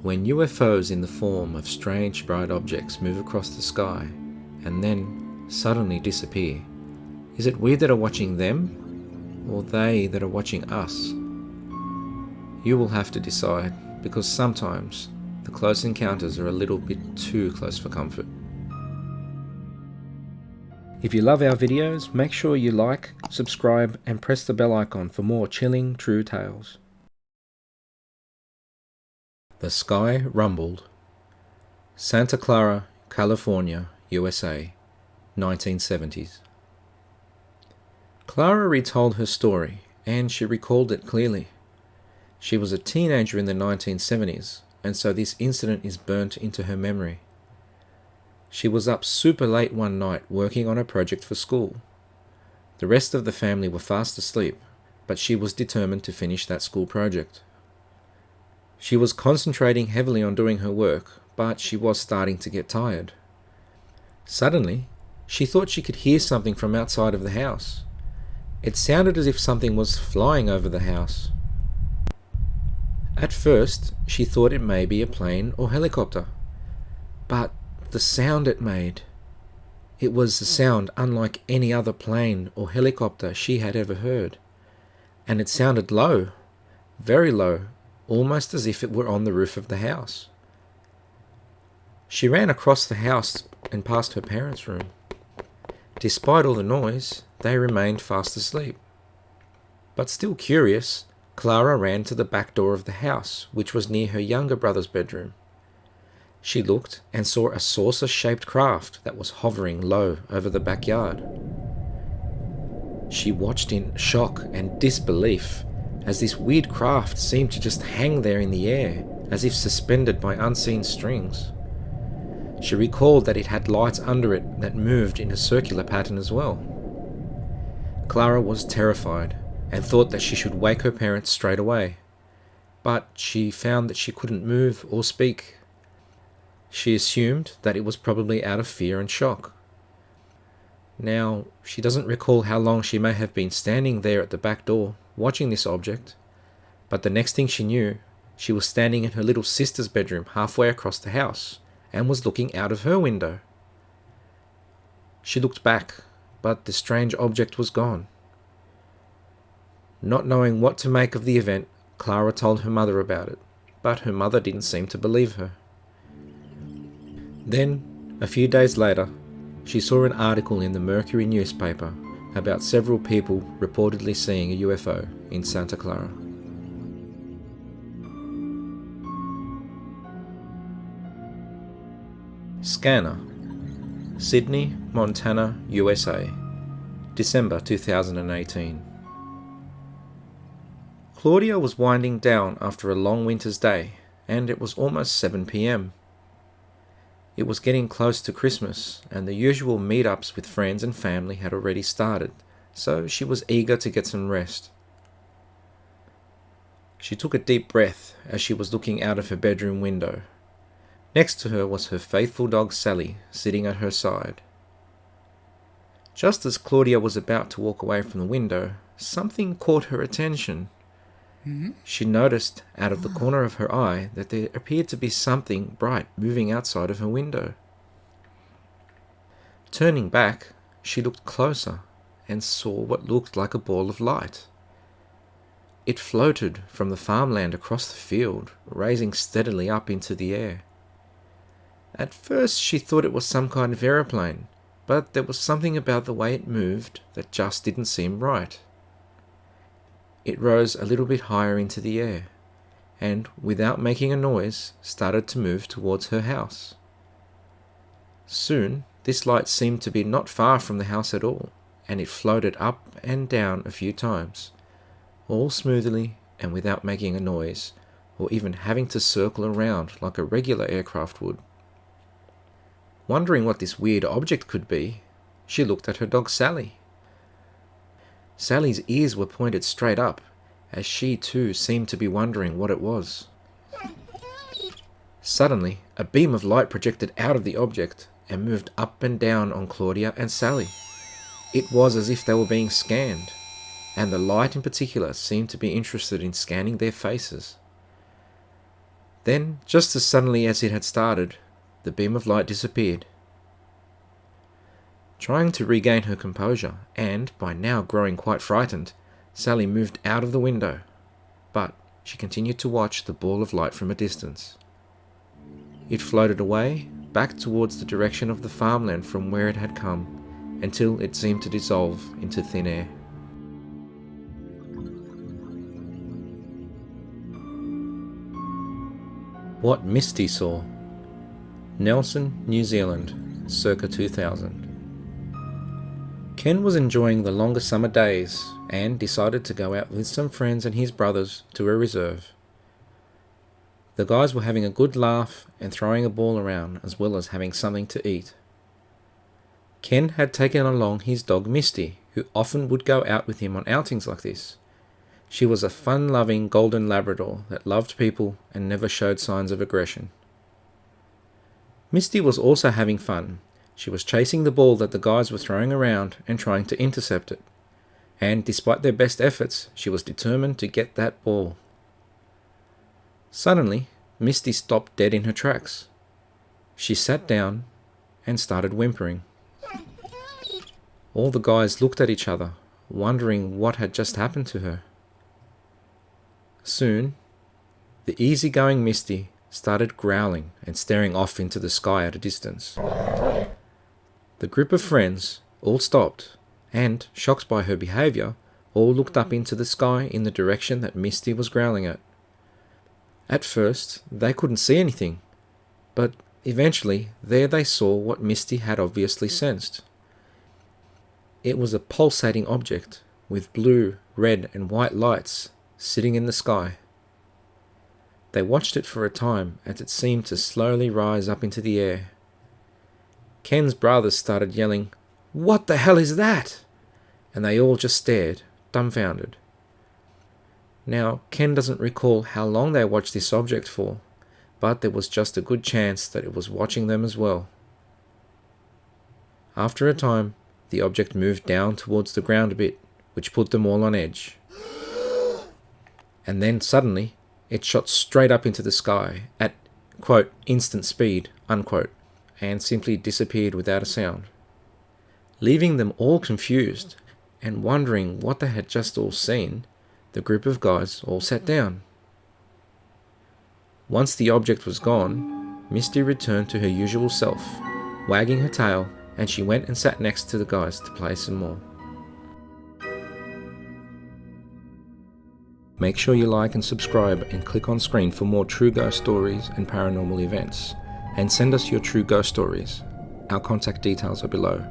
When UFOs in the form of strange bright objects move across the sky and then suddenly disappear, is it we that are watching them or they that are watching us? You will have to decide, because sometimes the close encounters are a little bit too close for comfort. If you love our videos, make sure you like, subscribe and press the bell icon for more chilling true tales. The sky rumbled. Santa Clara, California, USA, 1970s. Clara retold her story, and she recalled it clearly. She was a teenager in the 1970s, and so this incident is burnt into her memory. She was up super late one night working on a project for school. The rest of the family were fast asleep, but she was determined to finish that school project. She was concentrating heavily on doing her work, but she was starting to get tired. Suddenly, she thought she could hear something from outside of the house. It sounded as if something was flying over the house. At first, she thought it may be a plane or helicopter, but the sound it made, it was a sound unlike any other plane or helicopter she had ever heard, and it sounded low, very low, almost as if it were on the roof of the house. She ran across the house and past her parents' room. Despite all the noise, they remained fast asleep. But still curious, Clara ran to the back door of the house, which was near her younger brother's bedroom. She looked and saw a saucer-shaped craft that was hovering low over the backyard. She watched in shock and disbelief as this weird craft seemed to just hang there in the air, as if suspended by unseen strings. She recalled that it had lights under it that moved in a circular pattern as well. Clara was terrified and thought that she should wake her parents straight away, but she found that she couldn't move or speak. She assumed that it was probably out of fear and shock. Now, she doesn't recall how long she may have been standing there at the back door, watching this object, but the next thing she knew, she was standing in her little sister's bedroom halfway across the house, and was looking out of her window. She looked back, but the strange object was gone. Not knowing what to make of the event, Clara told her mother about it, but her mother didn't seem to believe her. Then, a few days later, she saw an article in the Mercury newspaper about several people reportedly seeing a UFO in Santa Clara. Scanner, Sydney, Montana, USA, December 2018. Claudia was winding down after a long winter's day, and it was almost 7 p.m. It was getting close to Christmas, and the usual meetups with friends and family had already started, so she was eager to get some rest. She took a deep breath as she was looking out of her bedroom window. Next to her was her faithful dog Sally, sitting at her side. Just as Claudia was about to walk away from the window, something caught her attention. She noticed out of the corner of her eye that there appeared to be something bright moving outside of her window. Turning back, she looked closer and saw what looked like a ball of light. It floated from the farmland across the field, raising steadily up into the air. At first she thought it was some kind of aeroplane, but there was something about the way it moved that just didn't seem right. It rose a little bit higher into the air, and, without making a noise, started to move towards her house. Soon, this light seemed to be not far from the house at all, and it floated up and down a few times, all smoothly and without making a noise, or even having to circle around like a regular aircraft would. Wondering what this weird object could be, she looked at her dog Sally. Sally's ears were pointed straight up, as she too seemed to be wondering what it was. Suddenly, a beam of light projected out of the object and moved up and down on Claudia and Sally. It was as if they were being scanned, and the light in particular seemed to be interested in scanning their faces. Then, just as suddenly as it had started, the beam of light disappeared. Trying to regain her composure, and by now growing quite frightened, Sally moved out of the window, but she continued to watch the ball of light from a distance. It floated away, back towards the direction of the farmland from where it had come, until it seemed to dissolve into thin air. What Misty Saw. Nelson, New Zealand, circa 2000. Ken was enjoying the longer summer days and decided to go out with some friends and his brothers to a reserve. The guys were having a good laugh and throwing a ball around, as well as having something to eat. Ken had taken along his dog Misty, who often would go out with him on outings like this. She was a fun-loving golden Labrador that loved people and never showed signs of aggression. Misty was also having fun. She was chasing the ball that the guys were throwing around and trying to intercept it. And despite their best efforts, she was determined to get that ball. Suddenly, Misty stopped dead in her tracks. She sat down and started whimpering. All the guys looked at each other, wondering what had just happened to her. Soon, the easygoing Misty started growling and staring off into the sky at a distance. The group of friends all stopped and, shocked by her behaviour, all looked up into the sky in the direction that Misty was growling at. At first, they couldn't see anything, but eventually there they saw what Misty had obviously sensed. It was a pulsating object with blue, red and white lights sitting in the sky. They watched it for a time as it seemed to slowly rise up into the air. Ken's brothers started yelling, "What the hell is that?" And they all just stared, dumbfounded. Now, Ken doesn't recall how long they watched this object for, but there was just a good chance that it was watching them as well. After a time, the object moved down towards the ground a bit, which put them all on edge. And then suddenly, it shot straight up into the sky at, quote, instant speed, unquote, and simply disappeared without a sound. Leaving them all confused and wondering what they had just all seen, the group of guys all sat down. Once the object was gone, Misty returned to her usual self, wagging her tail, and she went and sat next to the guys to play some more. Make sure you like and subscribe and click on screen for more true ghost stories and paranormal events. And send us your true ghost stories. Our contact details are below.